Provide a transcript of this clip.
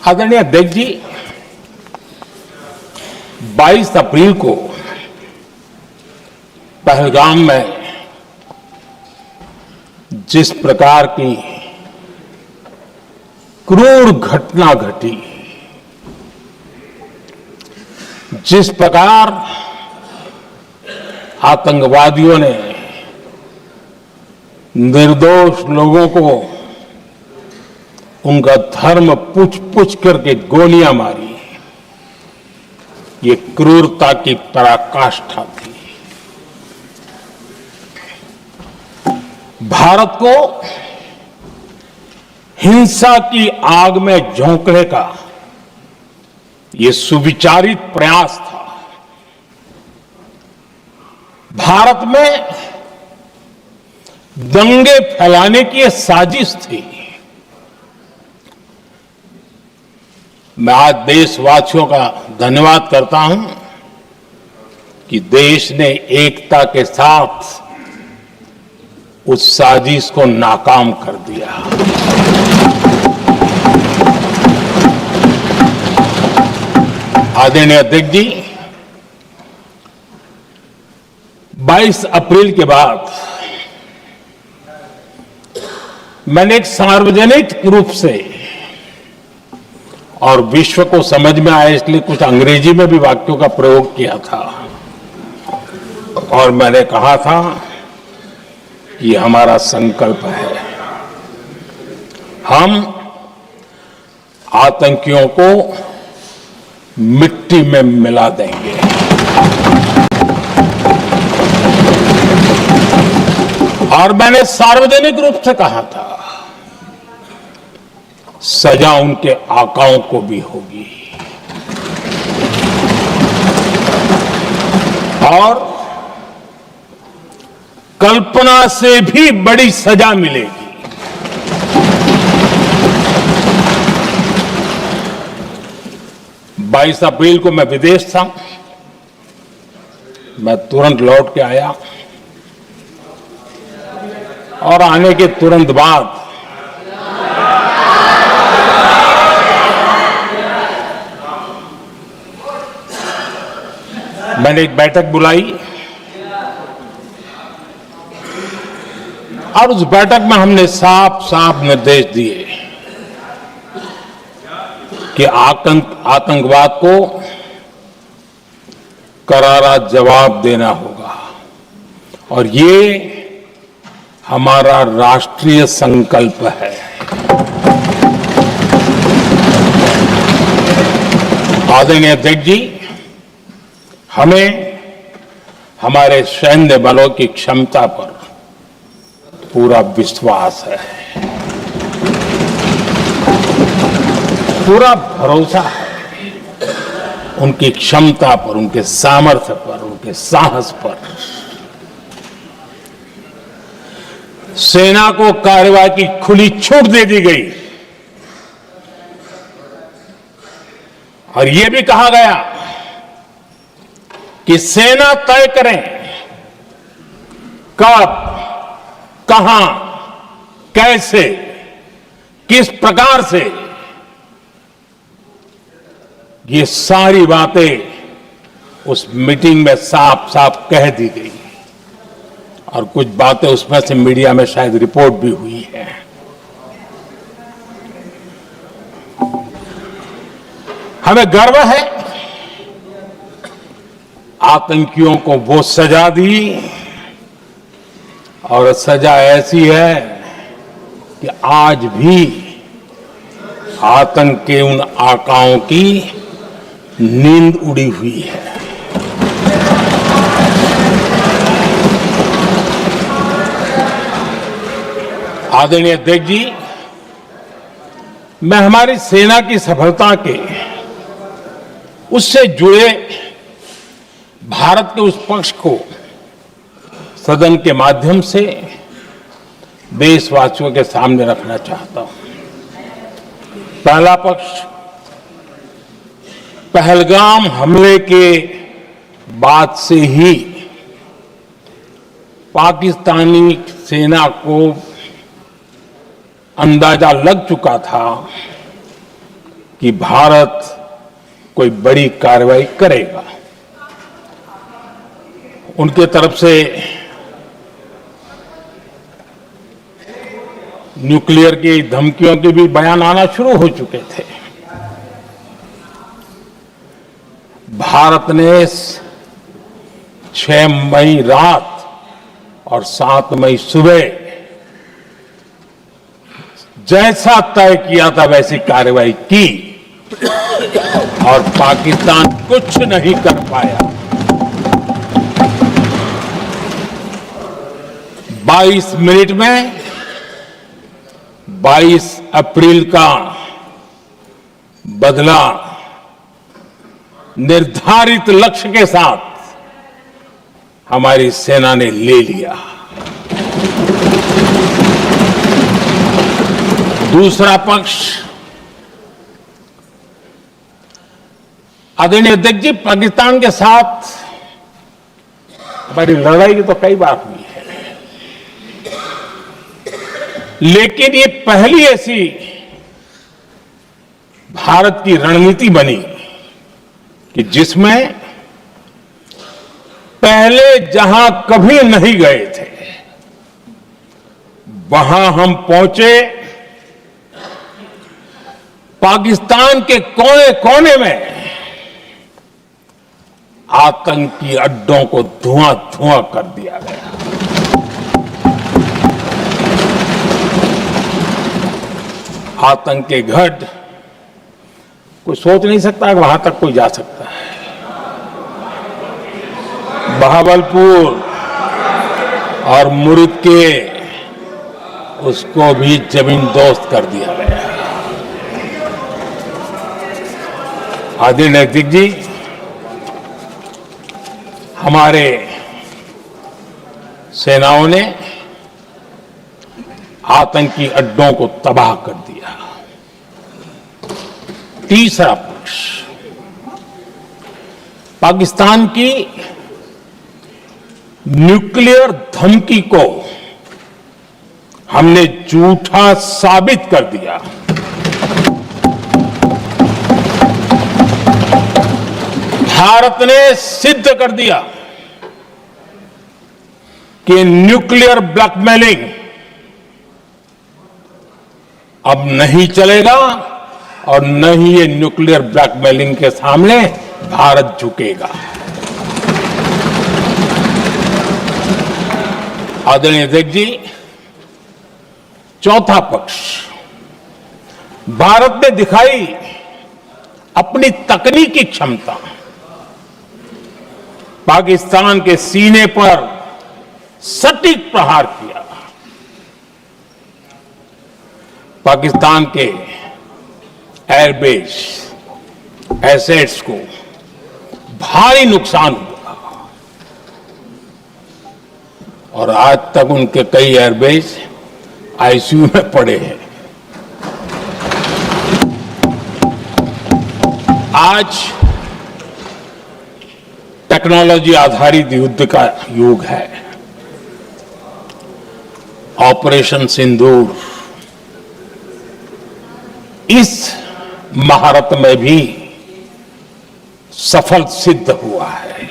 आदरणीय अध्यक्ष जी, 22 अप्रैल को पहलगाम में जिस प्रकार की क्रूर घटना घटी, जिस प्रकार आतंकवादियों ने निर्दोष लोगों को उनका धर्म पूछ पूछ करके गोलियां मारी, ये क्रूरता की पराकाष्ठा थी। भारत को हिंसा की आग में झोंकने का ये सुविचारित प्रयास था। भारत में दंगे फैलाने की यह साजिश थी। मैं आज देशवासियों का धन्यवाद करता हूं कि देश ने एकता के साथ उस साजिश को नाकाम कर दिया। आदरणीय अध्यक्ष जी, 22 अप्रैल के बाद मैंने एक सार्वजनिक रूप से और विश्व को समझ में आए इसलिए कुछ अंग्रेजी में भी वाक्यों का प्रयोग किया था और मैंने कहा था कि हमारा संकल्प है, हम आतंकियों को मिट्टी में मिला देंगे। और मैंने सार्वजनिक रूप से कहा था, सजा उनके आकाओं को भी होगी और कल्पना से भी बड़ी सजा मिलेगी। बाईस अप्रैल को मैं विदेश था, मैं तुरंत लौट के आया और आने के तुरंत बाद मैंने एक बैठक बुलाई और उस बैठक में हमने साफ साफ निर्देश दिए कि आतंकवाद को करारा जवाब देना होगा और ये हमारा राष्ट्रीय संकल्प है। आदरणीय अध्यक्ष जी, हमें हमारे सैन्य बलों की क्षमता पर पूरा विश्वास है, पूरा भरोसा है उनकी क्षमता पर, उनके सामर्थ्य पर, उनके साहस पर। सेना को कार्रवाई की खुली छूट दे दी गई और यह भी कहा गया कि सेना तय करें कब, कहां, कैसे, किस प्रकार से। ये सारी बातें उस मीटिंग में साफ साफ कह दी गई और कुछ बातें उसमें से मीडिया में शायद रिपोर्ट भी हुई है। हमें गर्व है, आतंकियों को वो सजा दी और सजा ऐसी है कि आज भी आतंक के उन आकाओं की नींद उड़ी हुई है। आदरणीय अध्यक्ष जी, मैं हमारी सेना की सफलता के उससे जुड़े भारत के उस पक्ष को सदन के माध्यम से देशवासियों के सामने रखना चाहता हूं। पहला पक्ष, पहलगाम हमले के बाद से ही पाकिस्तानी सेना को अंदाजा लग चुका था कि भारत कोई बड़ी कार्रवाई करेगा। उनके तरफ से न्यूक्लियर की धमकियों के भी बयान आना शुरू हो चुके थे। भारत ने 6 मई रात और 7 मई सुबह जैसा तय किया था वैसी कार्रवाई की और पाकिस्तान कुछ नहीं कर पाया। 22 मिनट में 22 अप्रैल का बदला निर्धारित लक्ष्य के साथ हमारी सेना ने ले लिया। दूसरा पक्ष, आदरणीय अध्यक्ष जी, पाकिस्तान के साथ हमारी लड़ाई तो कई बार हुई है, लेकिन ये पहली ऐसी भारत की रणनीति बनी कि जिसमें पहले जहां कभी नहीं गए थे वहां हम पहुंचे। पाकिस्तान के कोने कोने में आतंकी अड्डों को धुआं धुआं कर दिया गया। आतंक के गढ़ कोई सोच नहीं सकता कि वहां तक कोई जा सकता है। बहावलपुर और मुर्ग के उसको भी जमींदोस्त कर दिया गया। आदरणीय अध्यक्ष जी, हमारे सेनाओं ने आतंकी अड्डों को तबाह कर दिया। तीसरा पक्ष, पाकिस्तान की न्यूक्लियर धमकी को हमने झूठा साबित कर दिया। भारत ने सिद्ध कर दिया कि न्यूक्लियर ब्लैकमेलिंग अब नहीं चलेगा और न ही ये न्यूक्लियर ब्लैकमेलिंग के सामने भारत झुकेगा। आदरणीय अध्यक्ष जी, चौथा पक्ष, भारत ने दिखाई अपनी तकनीकी क्षमता। पाकिस्तान के सीने पर सटीक प्रहार किया। पाकिस्तान के एयरबेस एसेट्स को भारी नुकसान हुआ और आज तक उनके कई एयरबेस आईसीयू में पड़े हैं। आज टेक्नोलॉजी आधारित युद्ध का युग है। ऑपरेशन सिंदूर इस महारत में भी सफल सिद्ध हुआ है।